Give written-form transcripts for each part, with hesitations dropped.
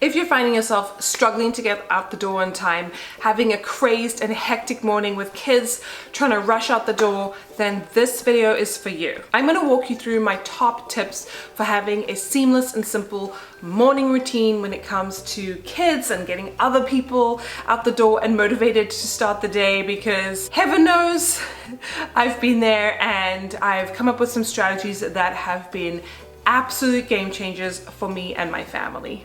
If you're finding yourself struggling to get out the door on time, having a crazed and hectic morning with kids trying to rush out the door, then this video is for you. I'm going to walk you through my top tips for having a seamless and simple morning routine when it comes to kids and getting other people out the door and motivated to start the day, because heaven knows I've been there and I've come up with some strategies that have been absolute game changers for me and my family.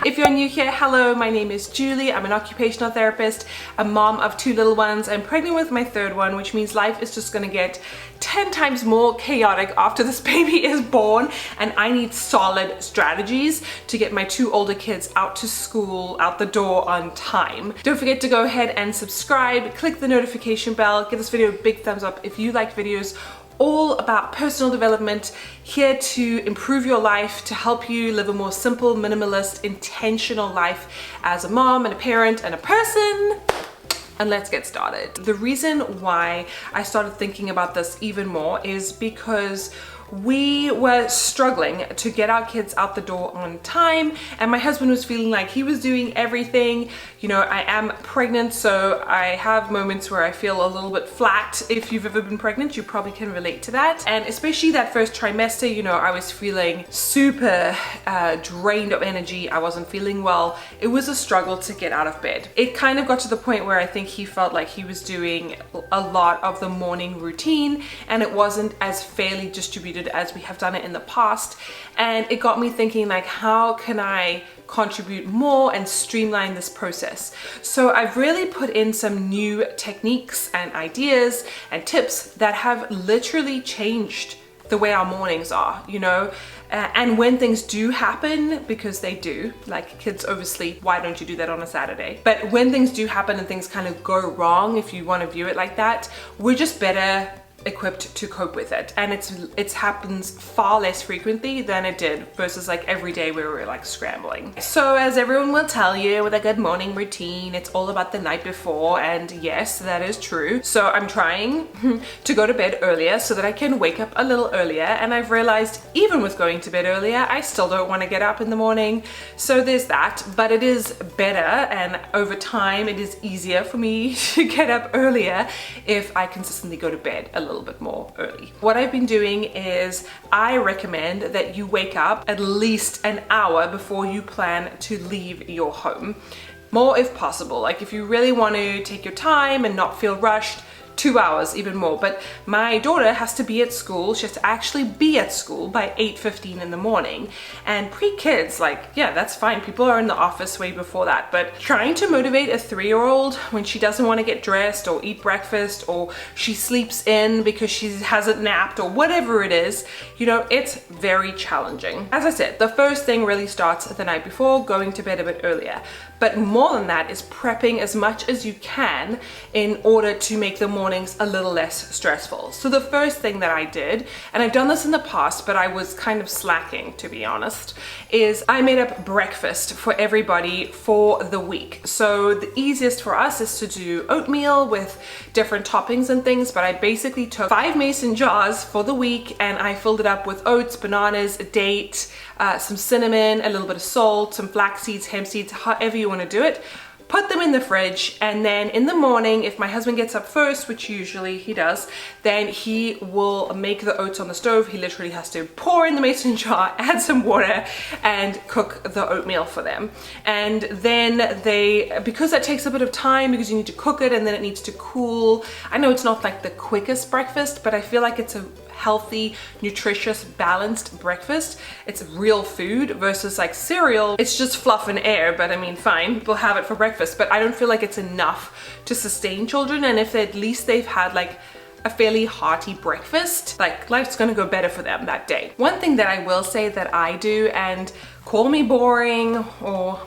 If you're new here, hello, my name is Julie. I'm an occupational therapist, a mom of 2 little ones. I'm pregnant with my 3rd one, which means life is just gonna get 10 times more chaotic after this baby is born, and I need solid strategies to get my 2 older kids out to school, out the door on time. Don't forget to go ahead and subscribe, click the notification bell, give this video a big thumbs up if you like videos all about personal development, here to improve your life, to help you live a more simple, minimalist, intentional life as a mom and a parent and a person. And let's get started. The reason why I started thinking about this even more is because we were struggling to get our kids out the door on time, and my husband was feeling like he was doing everything. You know, I am pregnant, so I have moments where I feel a little bit flat. If you've ever been pregnant, you probably can relate to that. And especially that first trimester, you know, I was feeling super drained of energy. I wasn't feeling well. It was a struggle to get out of bed. It kind of got to the point where I think he felt like he was doing a lot of the morning routine, and it wasn't as fairly distributed as we have done it in the past. And it got me thinking, like, how can I contribute more and streamline this process? So I've really put in some new techniques and ideas and tips that have literally changed the way our mornings are, you know. And when things do happen, because they do, like kids oversleep, why don't you do that on a Saturday? But when things do happen and things kind of go wrong, if you want to view it like that, we're just better equipped to cope with it, and it happens far less frequently than it did versus like every day where we were like scrambling. So as everyone will tell you, with a good morning routine, it's all about the night before, and yes, that is true. So I'm trying to go to bed earlier so that I can wake up a little earlier, and I've realized even with going to bed earlier, I still don't want to get up in the morning. So there's that, but it is better, and over time it is easier for me to get up earlier if I consistently go to bed a little bit more early. What I've been doing is I recommend that you wake up at least an hour before you plan to leave your home. More if possible. Like if you really want to take your time and not feel rushed, 2 hours, even more. But my daughter has to be at school. She has to actually be at school by 8:15 in the morning. And pre-kids, like, yeah, that's fine. People are in the office way before that. But trying to motivate a 3-year-old when she doesn't want to get dressed or eat breakfast, or she sleeps in because she hasn't napped, or whatever it is, you know, it's very challenging. As I said, the first thing really starts the night before, going to bed a bit earlier. But more than that is prepping as much as you can in order to make the mornings a little less stressful. So the first thing that I did, and I've done this in the past, but I was kind of slacking, to be honest, is I made up breakfast for everybody for the week. So the easiest for us is to do oatmeal with different toppings and things, but I basically took 5 mason jars for the week and I filled it up with oats, bananas, a date, some cinnamon, a little bit of salt, some flax seeds, hemp seeds, however you want to do it. Put them in the fridge, and then in the morning, if my husband gets up first, which usually he does, then he will make the oats on the stove. He literally has to pour in the mason jar, add some water, and cook the oatmeal for them. And then because that takes a bit of time, because you need to cook it and then it needs to cool. I know it's not like the quickest breakfast, but I feel like it's a healthy, nutritious, balanced breakfast. It's real food versus like cereal. It's just fluff and air, but I mean, fine, people have it for breakfast, but I don't feel like it's enough to sustain children. And if at least they've had like a fairly hearty breakfast, like life's gonna go better for them that day. One thing that I will say that I do, and call me boring or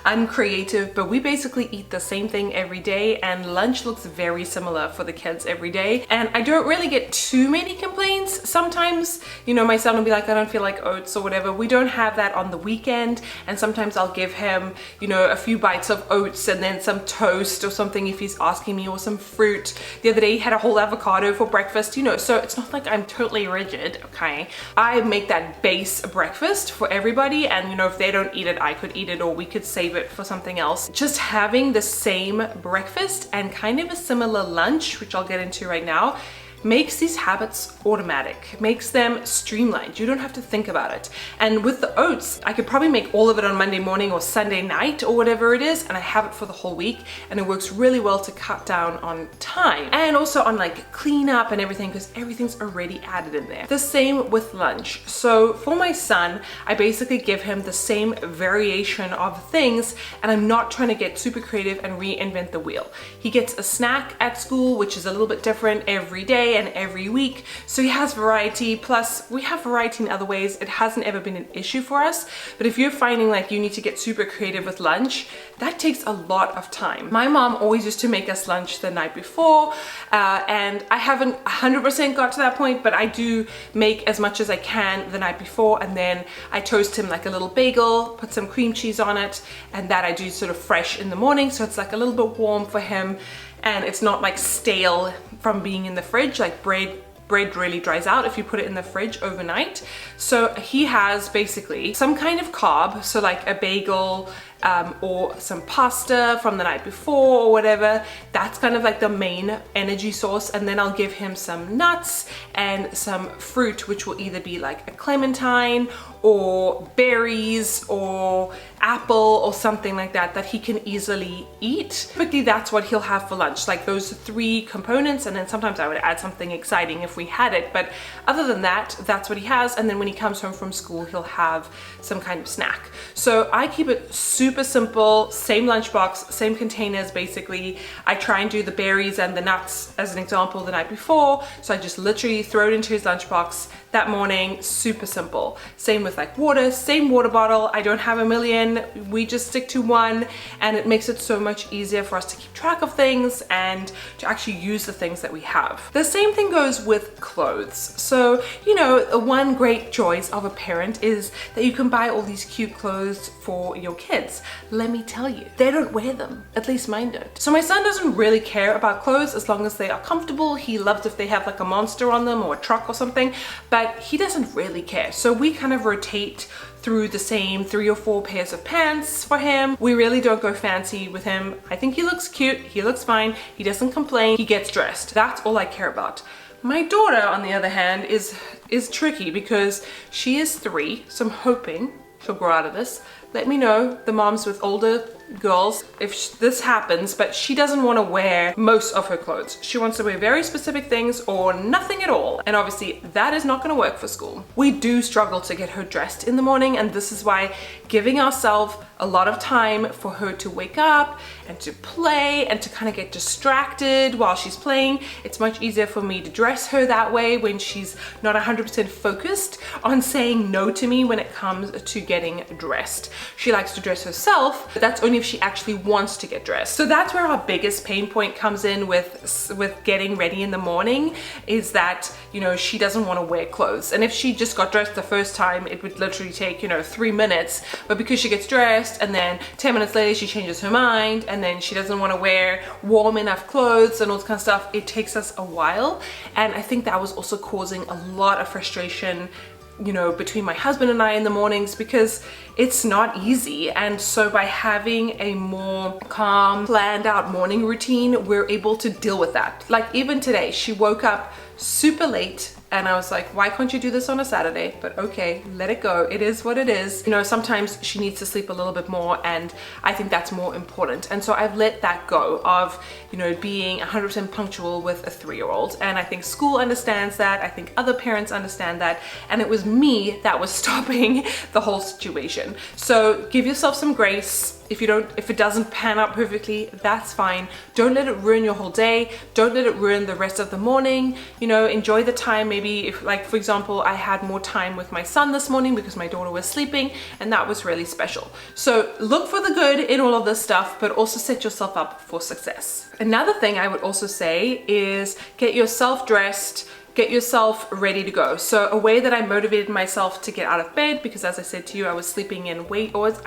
uncreative, but we basically eat the same thing every day, and lunch looks very similar for the kids every day. And I don't really get too many complaints. Sometimes, my son will be like, I don't feel like oats or whatever. We don't have that on the weekend, and sometimes I'll give him, a few bites of oats and then some toast or something if he's asking me, or some fruit. The other day he had a whole avocado for breakfast, so it's not like I'm totally rigid, okay? I make that base breakfast for everybody, and if they don't eat it, I could eat it, or we could save it for something else. Just having the same breakfast and kind of a similar lunch, which I'll get into right now, makes these habits automatic, makes them streamlined. You don't have to think about it. And with the oats, I could probably make all of it on Monday morning or Sunday night or whatever it is, and I have it for the whole week, and it works really well to cut down on time and also on like cleanup and everything, because everything's already added in there. The same with lunch. So for my son, I basically give him the same variation of things, and I'm not trying to get super creative and reinvent the wheel. He gets a snack at school, which is a little bit different every day and every week, so he has variety. Plus we have variety in other ways. It hasn't ever been an issue for us, but if you're finding like you need to get super creative with lunch, that takes a lot of time. My mom always used to make us lunch the night before, and I haven't 100% got to that point, but I do make as much as I can the night before, and then I toast him like a little bagel, put some cream cheese on it, and that I do sort of fresh in the morning, so it's like a little bit warm for him, and it's not like stale from being in the fridge. Like bread really dries out if you put it in the fridge overnight. So he has basically some kind of carb, so like a bagel, or some pasta from the night before or whatever. That's kind of like the main energy source, and then I'll give him some nuts and some fruit, which will either be like a clementine or berries or apple or something like that he can easily eat. Typically that's what he'll have for lunch, like those three components, and then sometimes I would add something exciting if we had it, but other than that, that's what he has. And then when he comes home from school, he'll have some kind of snack. So I keep it super simple, same lunchbox, same containers basically. I try and do the berries and the nuts as an example the night before, so I just literally throw it into his lunchbox that morning. Super simple. Same with like water, same water bottle. I don't have a million, we just stick to one, and it makes it so much easier for us to keep track of things and to actually use the things that we have. The same thing goes with clothes. So one great choice of a parent is that you can buy all these cute clothes for your kids. Let me tell you, they don't wear them, at least mine don't. So my son doesn't really care about clothes as long as they are comfortable. He loves if they have like a monster on them or a truck or something, but he doesn't really care. So we kind of rotate through the same 3 or 4 pairs of pants for him. We really don't go fancy with him. I think he looks cute, he looks fine, he doesn't complain, he gets dressed. That's all I care about. My daughter, on the other hand, is tricky because she is 3, so I'm hoping she'll grow out of this. Let me know, the moms with older girls, if this happens, but she doesn't want to wear most of her clothes. She wants to wear very specific things or nothing at all, and obviously that is not going to work for school. We do struggle to get her dressed in the morning, and this is why giving ourselves a lot of time for her to wake up and to play and to kind of get distracted while she's playing. It's much easier for me to dress her that way when she's not 100% focused on saying no to me when it comes to getting dressed. She likes to dress herself, but that's only if she actually wants to get dressed. So that's where our biggest pain point comes in with getting ready in the morning, is that she doesn't want to wear clothes. And if she just got dressed the first time, it would literally take 3 minutes, but because she gets dressed and then 10 minutes later she changes her mind and then she doesn't want to wear warm enough clothes and all this kind of stuff, it takes us a while. And I think that was also causing a lot of frustration between my husband and I in the mornings, because it's not easy. And so by having a more calm, planned out morning routine, we're able to deal with that. Like even today, she woke up super late, and I was like, why can't you do this on a Saturday? But okay, let it go. It is what it is. Sometimes she needs to sleep a little bit more, and I think that's more important. And so I've let that go of, being 100% punctual with a 3-year-old. And I think school understands that. I think other parents understand that. And it was me that was stopping the whole situation. So give yourself some grace. If it doesn't pan out perfectly, that's fine. Don't let it ruin your whole day. Don't let it ruin the rest of the morning. Enjoy the time maybe maybe if, like, for example, I had more time with my son this morning because my daughter was sleeping, and that was really special. So look for the good in all of this stuff, but also set yourself up for success. Another thing I would also say is get yourself dressed, get yourself ready to go. So a way that I motivated myself to get out of bed, because as I said to you, I was sleeping in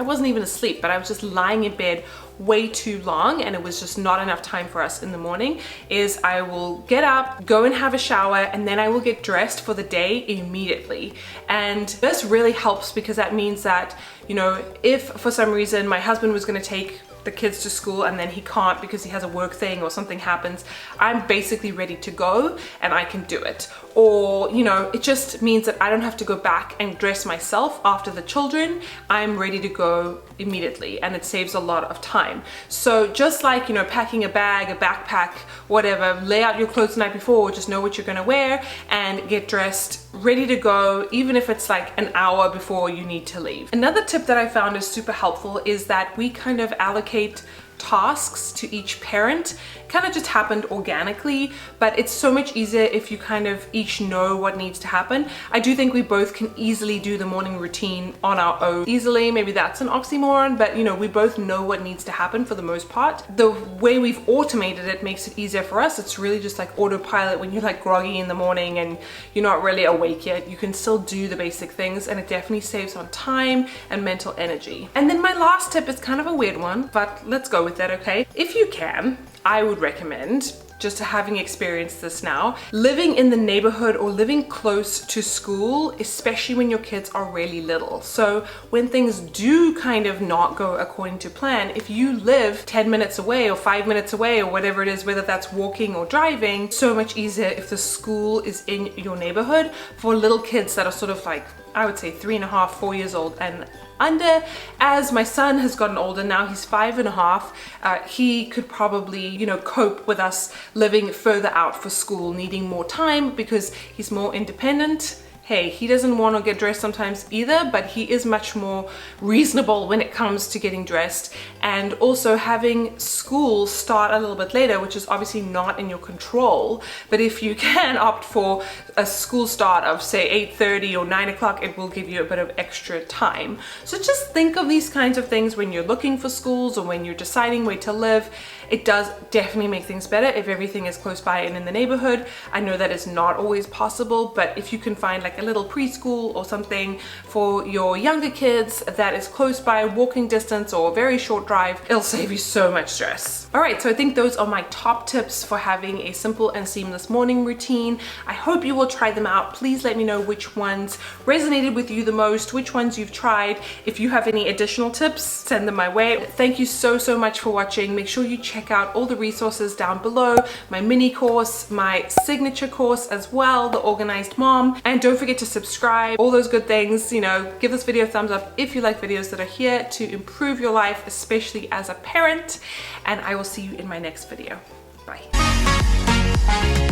I wasn't even asleep, but I was just lying in bed way too long, and it was just not enough time for us in the morning, is I will get up, go and have a shower, and then I will get dressed for the day immediately. And this really helps because that means that, you know, if for some reason my husband was going to take the kids to school and then he can't because he has a work thing or something happens, I'm basically ready to go and I can do it. Or, you know, it just means that I don't have to go back and dress myself after the children. I'm ready to go immediately, and it saves a lot of time. So just like, you know, packing a bag, a backpack, whatever, lay out your clothes the night before, just know what you're gonna wear and get dressed, ready to go, even if it's like an hour before you need to leave. Another tip that I found is super helpful is that we kind of allocate tasks to each parent. Kind of just happened organically, but it's so much easier if you kind of each know what needs to happen. I do think we both can easily do the morning routine on our own easily. Maybe that's an oxymoron, but you know, we both know what needs to happen for the most part. The way we've automated it makes it easier for us. It's really just like autopilot. When you're like groggy in the morning and you're not really awake yet, you can still do the basic things, and it definitely saves on time and mental energy. And then my last tip is kind of a weird one, but let's go with that, okay? If you can, I would recommend, just having experienced this now, living in the neighborhood or living close to school, especially when your kids are really little. So when things do kind of not go according to plan, if you live 10 minutes away or 5 minutes away or whatever it is, whether that's walking or driving, so much easier if the school is in your neighborhood for little kids that are sort of like, I would say 3.5, 4 years old and under. As my son has gotten older now, he's 5.5, he could probably, you know, cope with us living further out for school, needing more time because he's more independent. Hey, he doesn't want to get dressed sometimes either, but he is much more reasonable when it comes to getting dressed. And also having school start a little bit later, which is obviously not in your control, but if you can opt for a school start of say 8:30 or 9 o'clock, it will give you a bit of extra time. So just think of these kinds of things when you're looking for schools or when you're deciding where to live. It does definitely make things better if everything is close by and in the neighborhood. I know that is not always possible, but if you can find like a little preschool or something for your younger kids that is close by, walking distance or a very short drive, it'll save you so much stress. All right, so I think those are my top tips for having a simple and seamless morning routine. I hope you will try them out. Please let me know which ones resonated with you the most, which ones you've tried. If you have any additional tips, send them my way. Thank you so much for watching. Make sure you check out all the resources down below, my mini course, my signature course as well, the Organized Mom, and don't forget to subscribe, all those good things. You know, give this video a thumbs up if you like videos that are here to improve your life, especially as a parent, and I will see you in my next video. Bye.